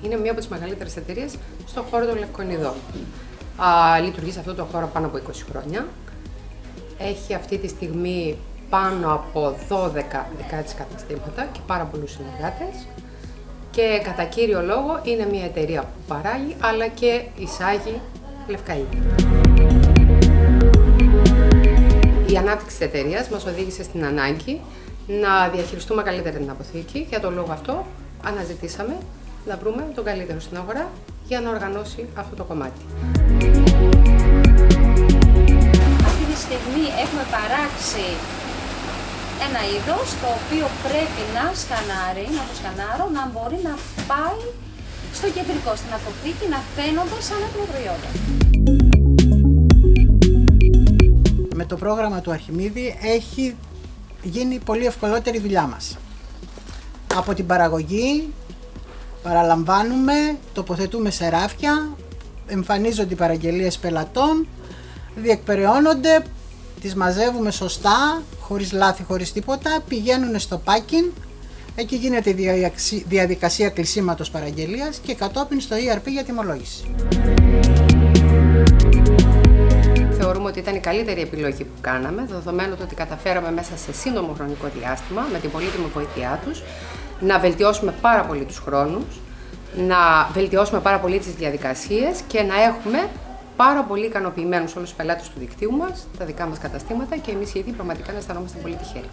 Είναι μία από τις μεγαλύτερες εταιρείες στον χώρο των λευκοενιδών. Λειτουργεί σε αυτό το χώρο πάνω από 20 χρόνια. Έχει αυτή τη στιγμή πάνω από 12 δικά της καταστήματα και πάρα πολλούς συνεργάτες. Και κατά κύριο λόγο είναι μία εταιρεία που παράγει αλλά και εισάγει λευκά είδη. Η ανάπτυξη της εταιρείας μας οδήγησε στην ανάγκη να διαχειριστούμε καλύτερα την αποθήκη. Για τον λόγο αυτό αναζητήσαμε να βρούμε τον καλύτερο στην αγορά για να οργανώσει αυτό το κομμάτι. Αυτή τη στιγμή έχουμε παράξει ένα είδος το οποίο πρέπει να το σκανάρω, να μπορεί να πάει στο κεντρικό, στην αποθήκη, να φαίνονται σαν προϊόντα. Με το πρόγραμμα του Αρχιμίδη έχει γίνει πολύ ευκολότερη η δουλειά μας. Από την παραγωγή, παραλαμβάνουμε, τοποθετούμε σε ράφια, εμφανίζονται οι παραγγελίες πελατών, διεκπεραιώνονται, τις μαζεύουμε σωστά, χωρίς λάθη, χωρίς τίποτα, πηγαίνουν στο packing, εκεί γίνεται η διαδικασία κλεισίματος παραγγελίας και κατόπιν στο ERP για τιμολόγηση. Θεωρούμε ότι ήταν η καλύτερη επιλογή που κάναμε, δεδομένου ότι καταφέραμε μέσα σε σύντομο χρονικό διάστημα, με την πολύτιμη βοήθειά τους, να βελτιώσουμε πάρα πολύ τους χρόνους, να βελτιώσουμε πάρα πολύ τις διαδικασίες και να έχουμε πάρα πολύ ικανοποιημένους όλους τους πελάτες του δικτύου μας, τα δικά μας καταστήματα και εμείς οι ίδιοι πραγματικά να αισθανόμαστε πολύ τυχεροί.